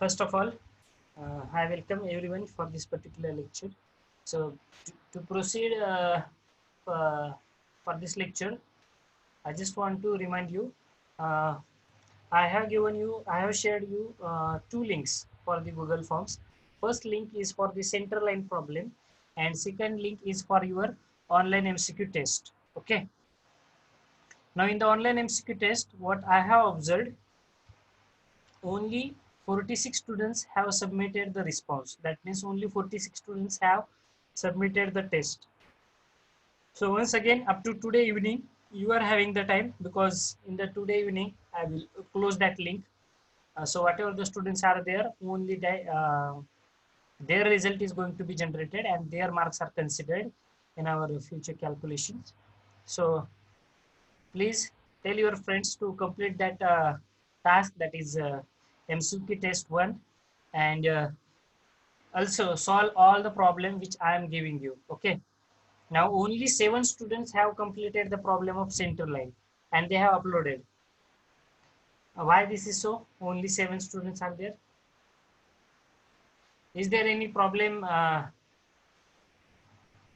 First of all, I welcome everyone for this particular lecture. So, to proceed uh, for this lecture, I just want to remind you, uh, I have shared you two links for the Google Forms. First link is for the center line problem, and second link is for your online MCQ test. Okay. Now, in the online MCQ test, what I have observed, only 46 students have submitted the response. That means only 46 students have submitted the test. So once again, up to today evening, you are having the time, because in the today evening, I will close that link. So whatever the students are there, only their result is going to be generated and their marks are considered in our future calculations. So please tell your friends to complete that task, that is MCQ test 1, and also solve all the problem which I am giving you. Okay. Now only 7 students have completed the problem of center line and they have uploaded. Why this is so? Only 7 students are there. Is there any problem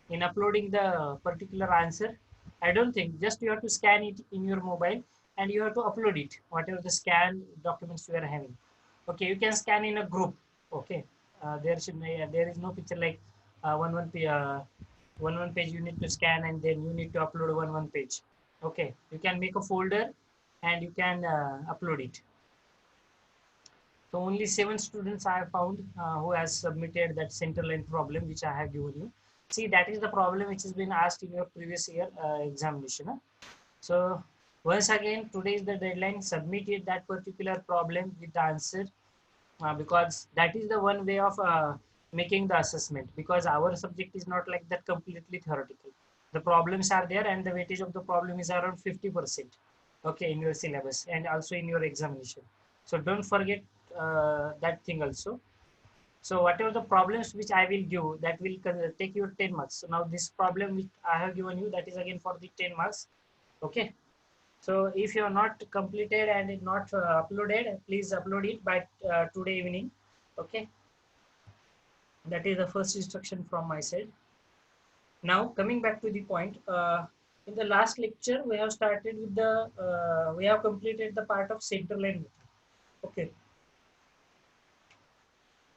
in uploading the particular answer? I don't think. Just you have to scan it in your mobile and you have to upload it, whatever the scan documents you are having. Okay, you can scan in a group. Okay, there is no picture like one page you need to scan and then you need to upload one page. Okay, you can make a folder and you can upload it. So only 7 students I have found who has submitted that center line problem which I have given you. See, that is the problem which has been asked in your previous year examination. So once again, today is the deadline. Submitted that particular problem with the answer, because that is the one way of making the assessment, because our subject is not like that completely theoretical. The problems are there and the weightage of the problem is around 50%, okay, in your syllabus and also in your examination. So don't forget that thing also. So whatever the problems which I will give, that will take your 10 marks. So now this problem which I have given you, that is again for the 10 marks. Okay. So if you are not completed and it not uploaded, please upload it by today evening. Okay. That is the first instruction from my side. Now coming back to the point, in the last lecture we have started with the we have completed the part of center line method. Okay.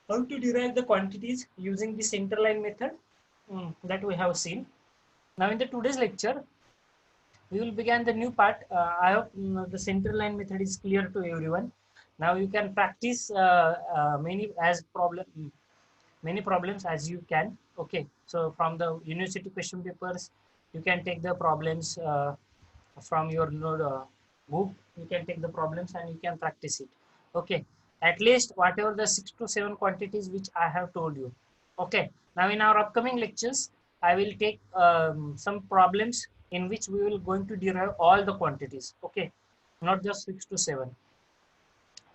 How to derive the quantities using the center line method, that we have seen. Now in the today's lecture, we will begin the new part. I hope the center line method is clear to everyone. Now you can practice many problems as you can. Okay, so from the university question papers, you can take the problems from your book. You can take the problems and you can practice it. Okay, at least whatever the 6 to 7 quantities which I have told you. Okay, now in our upcoming lectures, I will take some problems in which we will going to derive all the quantities. Okay, not just 6 to 7.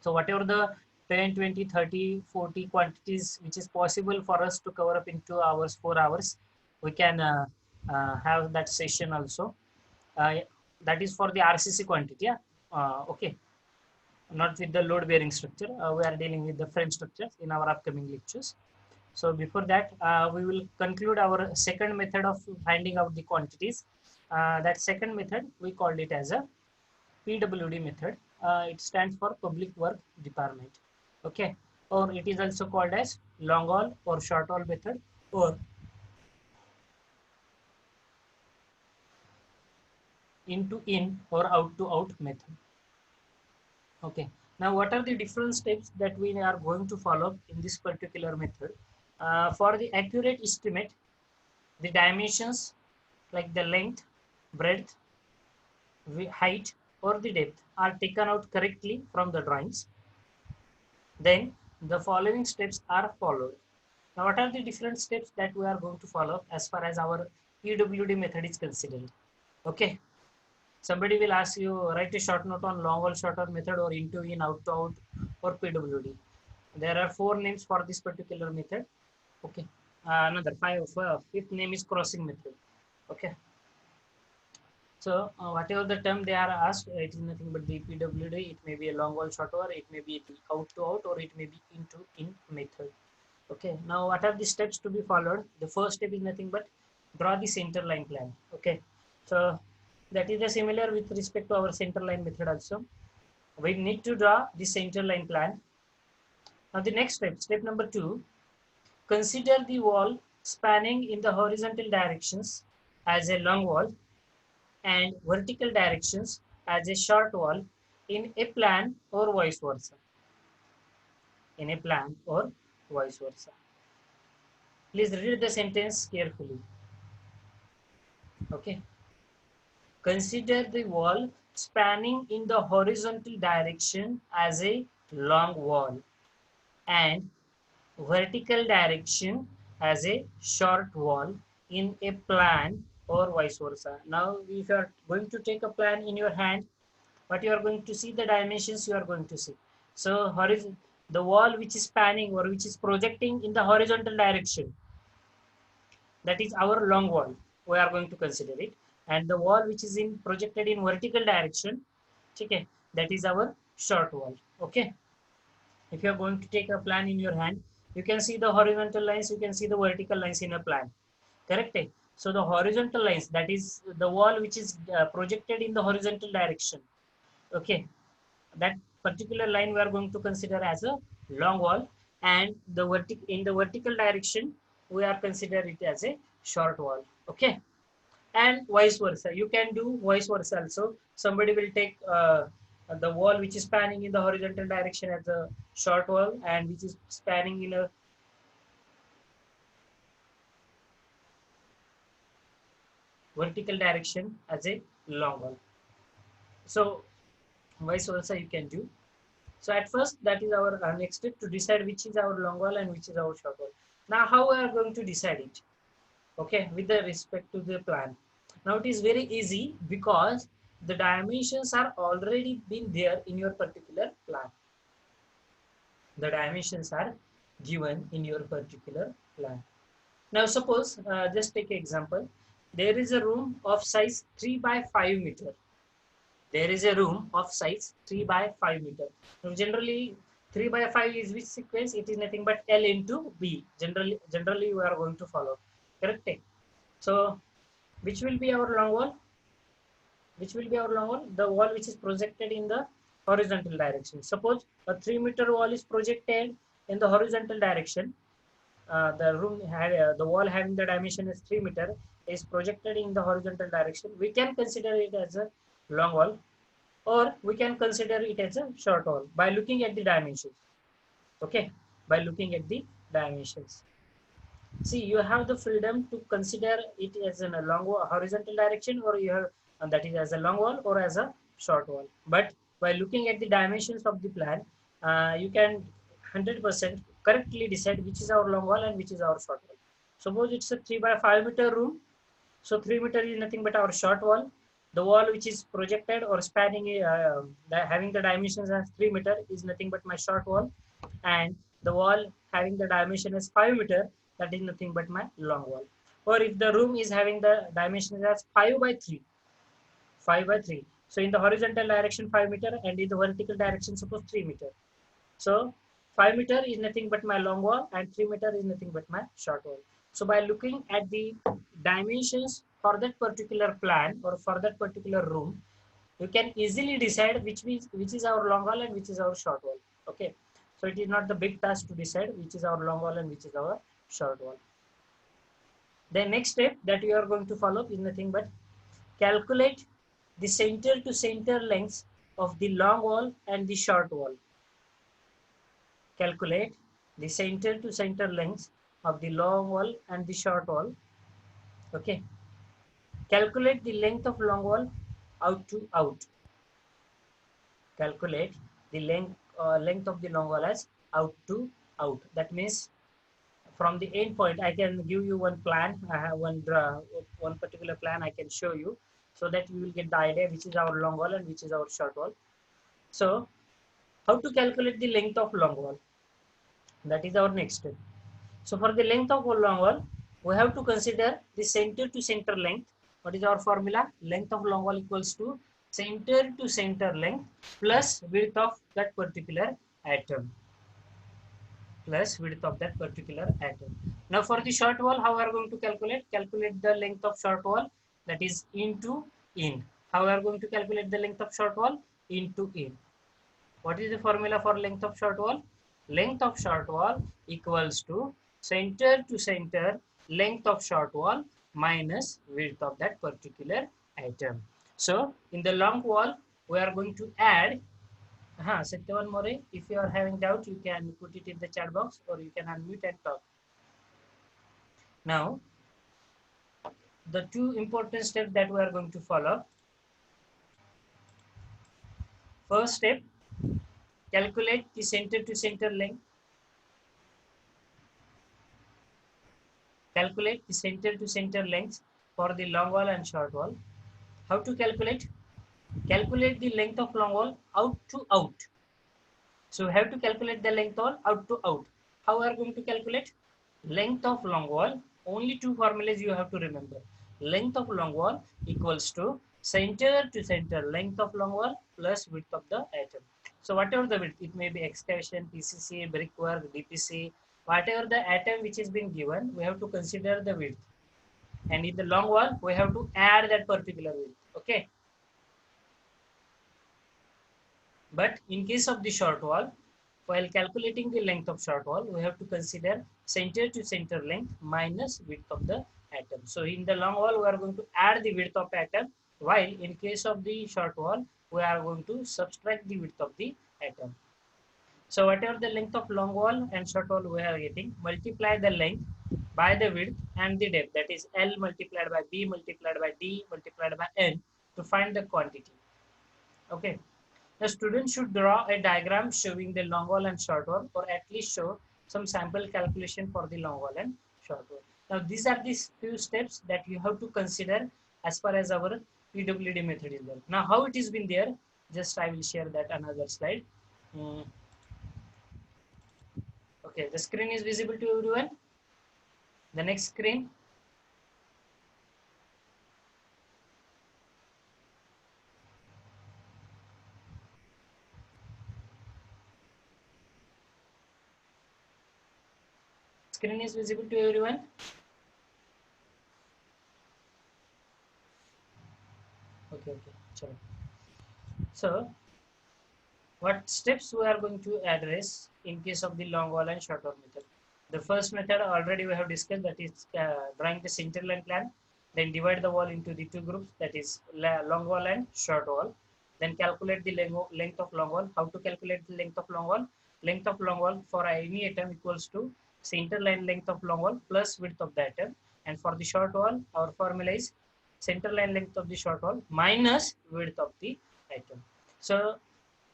So whatever the 10, 20, 30, 40 quantities which is possible for us to cover up in 2 hours, 4 hours, we can have that session also. Uh, that is for the RCC quantity. Yeah. Okay. Not with the load bearing structure. We are dealing with the frame structures in our upcoming lectures. So before that, we will conclude our second method of finding out the quantities. That second method, we called it as a PWD method. It stands for Public Work Department. Okay, or it is also called as long haul or short haul method, or in to in or out to out method. Okay, now what are the different steps that we are going to follow in this particular method? For the accurate estimate, the dimensions like the length, breadth, height, or the depth are taken out correctly from the drawings. Then the following steps are followed. Now, what are the different steps that we are going to follow as far as our PWD method is considered? Okay. Somebody will ask you, write a short note on long haul short haul method, or into in, out to out, or PWD. There are 4 names for this particular method. Okay. Fifth name is crossing method. Okay. So whatever the term they are asked, it is nothing but the PWD. It may be a long wall, short wall. It may be out to out, or it may be into in method. Okay. Now what are the steps to be followed? The first step is nothing but draw the center line plan. Okay. So that is the similar with respect to our center line method also. We need to draw the center line plan. Now the next step, step number 2, consider the wall spanning in the horizontal directions as a long wall and vertical directions as a short wall in a plan or vice versa. In a plan or vice versa. Please read the sentence carefully. Okay. Consider the wall spanning in the horizontal direction as a long wall and vertical direction as a short wall in a plan or vice versa. Now, if you are going to take a plan in your hand, what you are going to see, the dimensions you are going to see. So, the wall which is spanning or which is projecting in the horizontal direction, that is our long wall. We are going to consider it, and the wall which is in projected in vertical direction, okay, that is our short wall. Okay. If you are going to take a plan in your hand, you can see the horizontal lines, you can see the vertical lines in a plan. Correct? So the horizontal lines, that is the wall which is projected in the horizontal direction. Okay. That particular line we are going to consider as a long wall, and the in the vertical direction we are consider it as a short wall. Okay. And vice versa, you can do vice versa also. Somebody will take the wall which is spanning in the horizontal direction as a short wall, and which is spanning in a vertical direction as a long wall. So vice versa you can do. So at first, that is our next step, to decide which is our long wall and which is our short wall. Now how we are going to decide it? Okay, with the respect to the plan. Now it is very easy, because the dimensions are already been there in your particular plan. The dimensions are given in your particular plan. Now suppose, just take an example. There is a room of size 3 by 5 meter. There is a room of size 3 by 5 meter. Now generally 3 by 5 is which sequence? It is nothing but L into B. Generally we are going to follow. Correct? So which will be our long wall? Which will be our long wall? The wall which is projected in the horizontal direction. Suppose a 3-meter wall is projected in the horizontal direction. The wall having the dimension is 3 meter is projected in the horizontal direction. We can consider it as a long wall, or we can consider it as a short wall by looking at the dimensions. Okay, by looking at the dimensions. See, you have the freedom to consider it as a long wall, horizontal direction, or you have, and that is as a long wall or as a short wall. But by looking at the dimensions of the plan, you can 100% correctly decide which is our long wall and which is our short wall. Suppose it's a 3 by 5 meter room. So 3 meter is nothing but our short wall. The wall which is projected or spanning, having the dimensions as 3 meter is nothing but my short wall, and the wall having the dimension as 5 meter, that is nothing but my long wall. Or if the room is having the dimensions as 5 by 3, 5 by 3. So in the horizontal direction 5 meter, and in the vertical direction suppose 3 meter. So 5 meter is nothing but my long wall, and 3 meter is nothing but my short wall. So by looking at the dimensions for that particular plan or for that particular room, you can easily decide which is our long wall and which is our short wall. Okay. So it is not the big task to decide which is our long wall and which is our short wall. The next step that you are going to follow is nothing but calculate the center to center lengths of the long wall and the short wall. Calculate the center to center lengths of the long wall and the short wall. Okay. Calculate the length of long wall out to out. Calculate the length of the long wall as out to out. That means from the end point, I can give you one plan. I have one particular plan I can show you, so that you will get the idea which is our long wall and which is our short wall. So how to calculate the length of long wall? That is our next step. So for the length of a long wall, we have to consider the center to center length What is our formula? Length of long wall equals to center to center length plus width of that particular atom. Plus width of that particular atom. Now for the short wall, how we are going to calculate? Calculate the length of short wall, that is into in. How we are going to calculate the length of short wall? Into in. What is the formula for length of short wall? Length of short wall equals to center length of short wall minus width of that particular atom. So in the long wall, we are going to add Satyavan More, if you are having doubt, you can put it in the chat box or you can unmute and talk. Now, the two important steps that we are going to follow. First step, calculate the center to center length. Calculate the center to center length for the long wall and short wall. How to calculate? Calculate the length of long wall out to out. So we have to calculate the length of out to out. How are we going to calculate? Length of long wall, only two formulas you have to remember. Length of long wall equals to center to center length of long wall plus width of the atom. So whatever the width, it may be excavation, PCC, brickwork, DPC, whatever the atom which is being given, we have to consider the width. And in the long wall, we have to add that particular width. Okay. But in case of the short wall, while calculating the length of short wall, we have to consider center to center length minus width of the atom. So in the long wall, we are going to add the width of atom, while in case of the short wall, we are going to subtract the width of the atom. So whatever the length of long wall and short wall we are getting, multiply the length by the width and the depth, that is L multiplied by B multiplied by D multiplied by N to find the quantity. Okay. The student should draw a diagram showing the long wall and short wall, or at least show some sample calculation for the long wall and short wall. Now, these are the few steps that you have to consider as far as our PWD method is there. Now, how it has been there, just I will share that another slide. Okay, the screen is visible to everyone. The next screen. Screen is visible to everyone. Okay. Chalo. So, what steps we are going to address in case of the long wall and short wall method? The first method already we have discussed, that is drawing the center line plan. Then divide the wall into the two groups, that is long wall and short wall. Then calculate the length of long wall. How to calculate the length of long wall? Length of long wall for any atom equals to center line length of long wall plus width of the atom. And for the short wall, our formula is center line length of the short wall minus width of the atom. So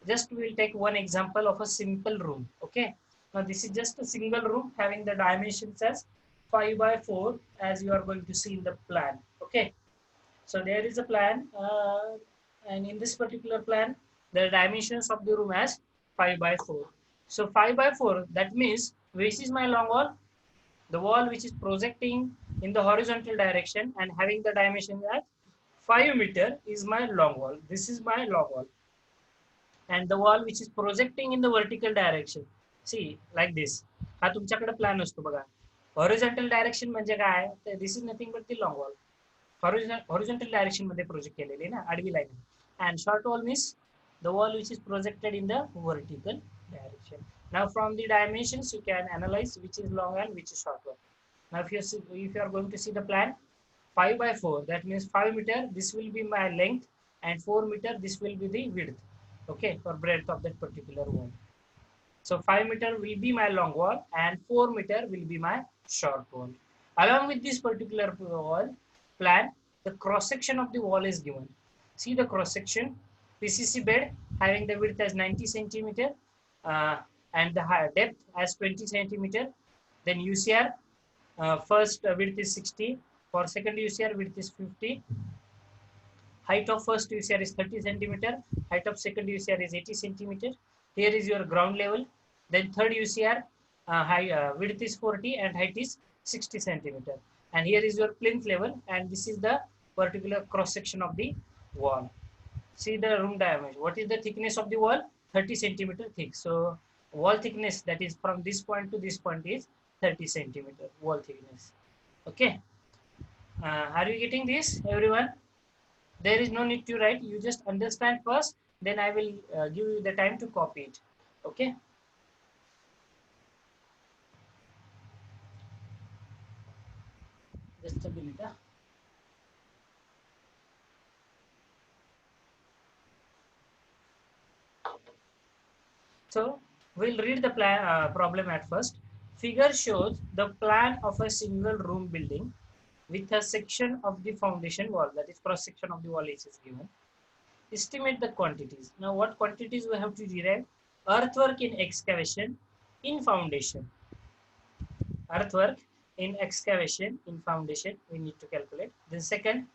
just we'll take one example of a simple room. Okay. Now this is just a single room having the dimensions as 5 by 4 as you are going to see in the plan. Okay. So there is a plan and in this particular plan, the dimensions of the room as 5 by 4. So 5 by 4, that means which is my long wall? The wall which is projecting in the horizontal direction and having the dimension at 5 meter is my long wall. This is my long wall. And the wall which is projecting in the vertical direction, see like this, हा तुमच्याकडे plan असतो बघा. Horizontal direction म्हणजे काय, तर this is nothing but the long wall. Horizontal direction मध्ये project केलेली ना, आडवी line. And short wall means the wall which is projected in the vertical direction. Now from the dimensions you can analyze which is long and which is short wall. Now if you are going to see the plan, 5 by 4, that means 5 meter, this will be my length, and 4 meter, this will be the width. Okay, for breadth of that particular wall. So 5 meter will be my long wall and 4 meter will be my short wall. Along with this particular wall plan, the cross section of the wall is given. See the cross section, PCC bed having the width as 90 centimeter and the depth as 20 centimeter. Then UCR, first width is 60, for second UCR width is 50. Height of first UCR is 30 centimeter, height of second UCR is 80 centimeter. Here is your ground level. Then third UCR, width is 40 and height is 60 centimeter. And here is your plinth level, and this is the particular cross section of the wall. See the room diameter. What is the thickness of the wall? 30 centimeter thick. So wall thickness, that is from this point to this point, is 30 centimeter wall thickness. Okay. Are you getting this, everyone? There is no need to write. You just understand first. Then I will give you the time to copy it. Okay. Just a minute. So we'll read the problem at first. Figure shows the plan of a single room building with a section of the foundation wall, that is cross section of the wall is given. Estimate the quantities. Now what quantities we have to derive? Earthwork in excavation in foundation. Earthwork in excavation in foundation we need to calculate. Then second,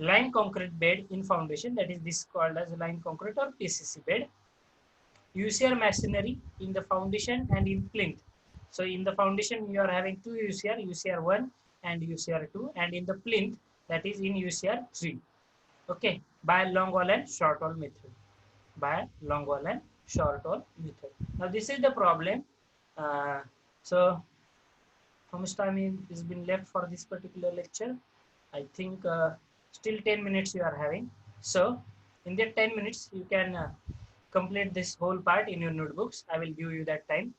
lime concrete bed in foundation, that is this called as lime concrete or PCC bed. UCR masonry in the foundation and in plinth. So in the foundation you are having two UCR, UCR1 and UCR2, and in the plinth that is in UCR3. Okay, by long wall and short wall method. By long wall and short wall method. Now this is the problem. So how much time is been left for this particular lecture? I think still 10 minutes you are having. So in that 10 minutes you can complete this whole part in your notebooks. I will give you that time.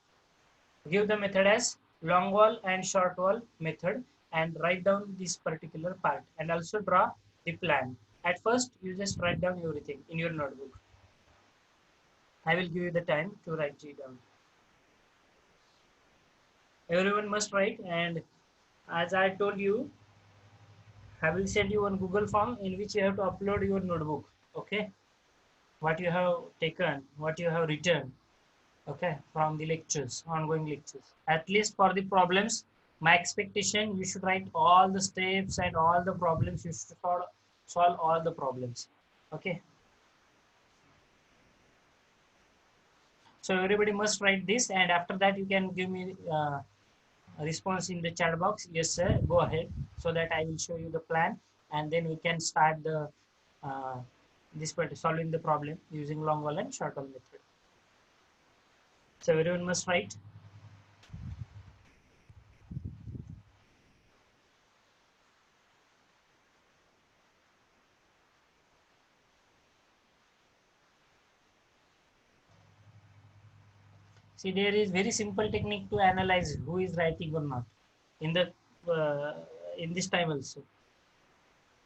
Give the method as long wall and short wall method and write down this particular part and also draw the plan. At first you just write down everything in your notebook. I will give you the time to write it down. Everyone must write, and as I told you, I will send you one Google form in which you have to upload your notebook. Okay, what you have taken, what you have written, okay, from the lectures, ongoing lectures. At least for the problems, my expectation, you should write all the steps and all the problems. You should solve all the problems. Okay. So everybody must write this, and after that you can give me a response in the chat box. Yes, sir. Go ahead, so that I will show you the plan, and then we can start the uh, this part solving the problem using long wall and short wall method. So everyone must write. See, there is very simple technique to analyze who is writing or not in the in this time also.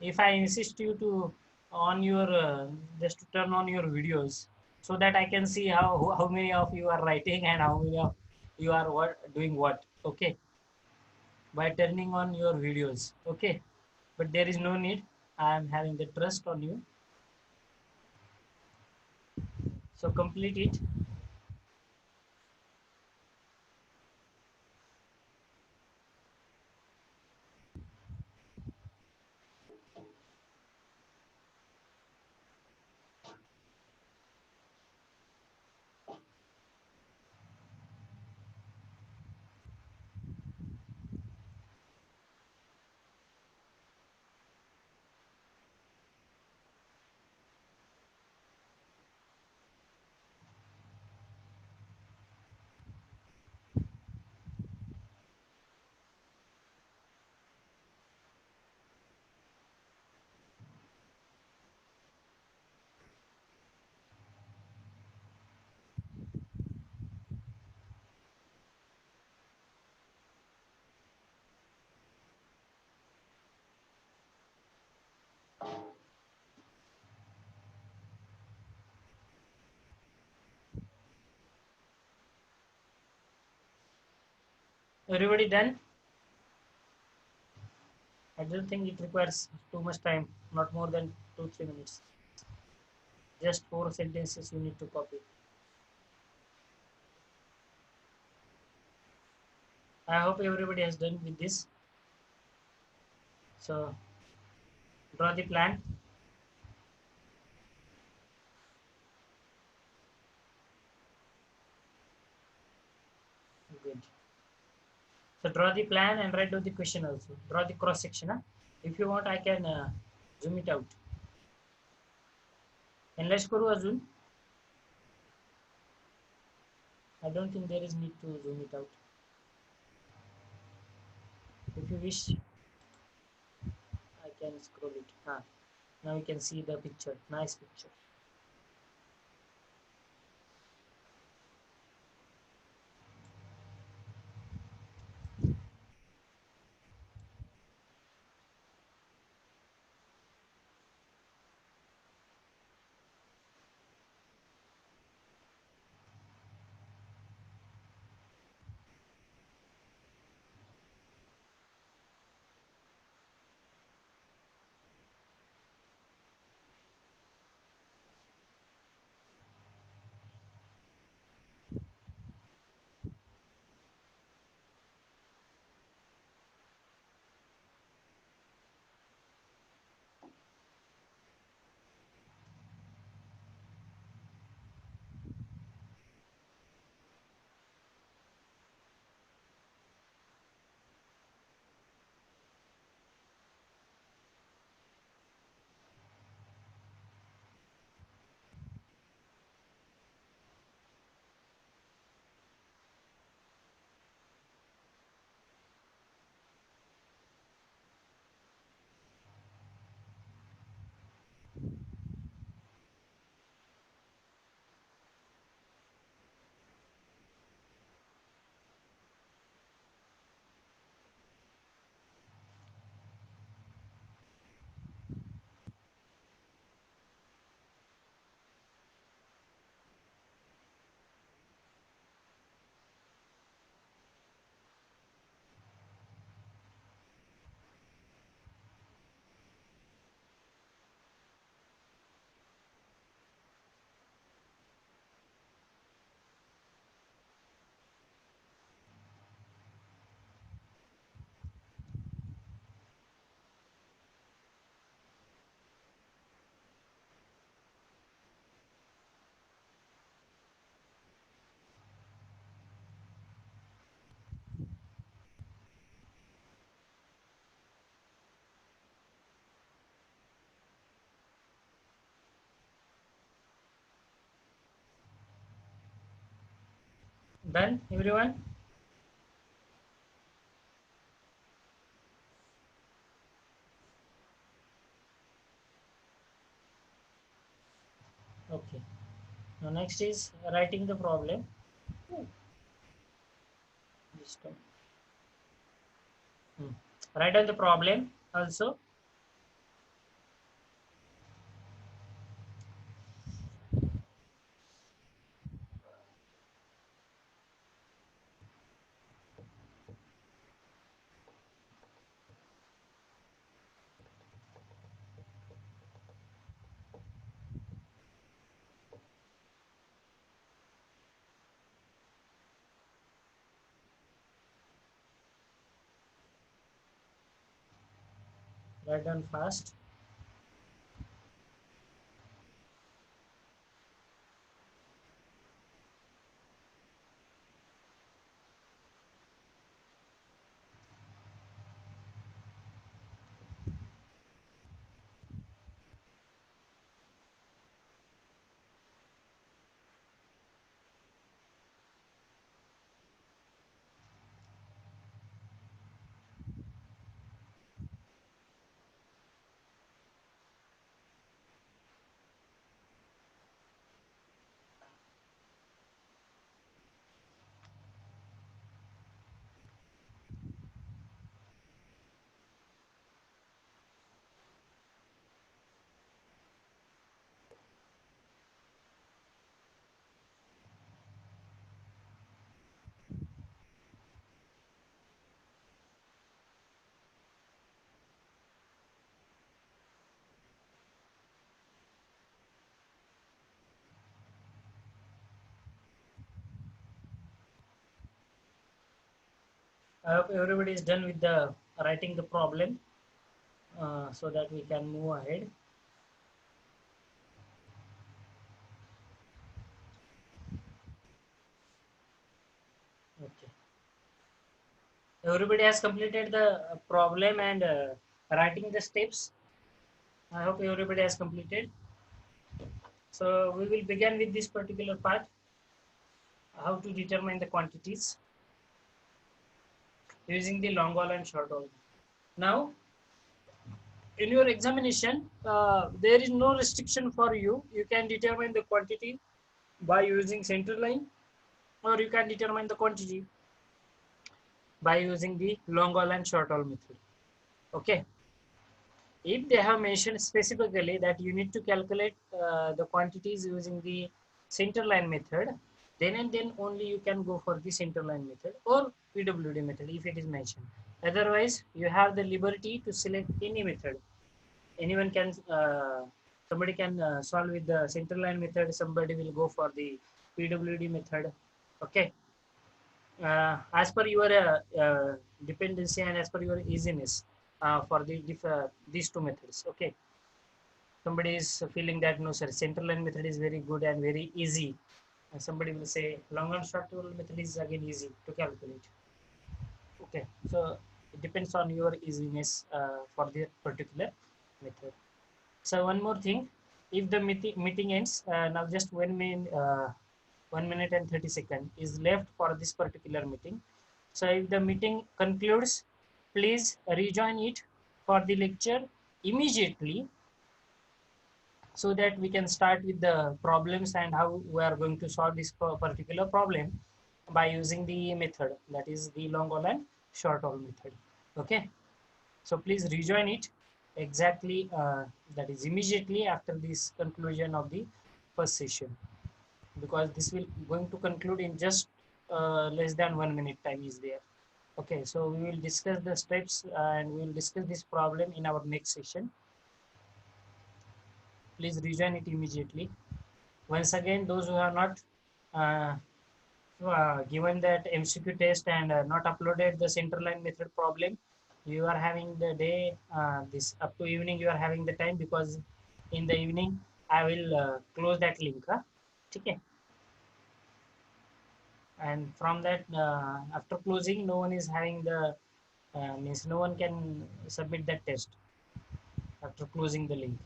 If I insist you to on your just to turn on your videos so that I can see how many of you are writing and how many of you are doing what. Okay, by turning on your videos. Okay, but there is no need. I am having the trust on you. So complete it. Everybody done? I don't think it requires too much time, not more than 2-3 minutes. Just 4 sentences you need to copy. I hope everybody has done with this. So draw the plan. Good. So draw the plan and write down the question also. Draw the cross section. Huh? If you want, I can Zoom it out. Enlarge करू अजून. I don't think there is need to zoom it out. If you wish, I can scroll it. Now you can see the picture. Nice picture. Done, everyone? Okay. Now next is writing the problem. Just, write down the problem also. Write down fast. I hope everybody is done with the writing the problem, so that we can move ahead. Okay. Everybody has completed the problem and writing the steps. I hope everybody has completed. So we will begin with this particular part, how to determine the quantities using the long haul and short haul. Now, in your examination, there is no restriction for you. You can determine the quantity by using center line, or you can determine the quantity by using the long haul and short haul method. Okay. If they have mentioned specifically that you need to calculate the quantities using the center line method, then and then only you can go for the center line method or PWD method if it is mentioned. Otherwise, you have the liberty to select any method. Anyone can, somebody can solve with the center line method, somebody will go for the PWD method. Okay. As per your dependency and as per your easiness for these two methods. Okay. Somebody is feeling that no, sir, central line method is very good and very easy. And somebody will say long and short method is again easy to calculate. Okay, so it depends on your easiness for the particular method. So one more thing, if the meeting ends, now just 1 minute and 30 seconds is left for this particular meeting. So if the meeting concludes, please rejoin it for the lecture immediately, so that we can start with the problems and how we are going to solve this particular problem by using the method, that is the long haul and short haul method. Okay, so please rejoin it exactly, that is immediately after this conclusion of the first session, because this will going to conclude in just less than 1 minute time is there. Okay, so we will discuss the steps and we will discuss this problem in our next session. Please rejoin it immediately. Once again, those who have not uh, given that MCQ test and not uploaded the center line method problem, you are having the day, this up to evening you are having the time, because in the evening I will close that link. Okay. And from that, after closing, no one is having the, means no one can submit that test after closing the link.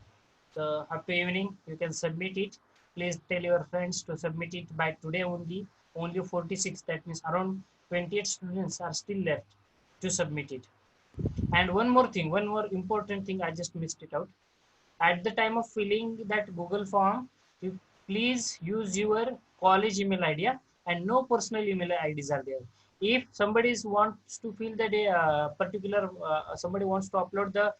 So up to evening, you can submit it. Please tell your friends to submit it by today only. Only 46, that means around 28 students are still left to submit it. And one more thing, one more important thing, I just missed it out. At the time of filling that Google form, you please use your college email ID, and no personal email IDs are there. If somebody wants to fill the particular, somebody wants to upload the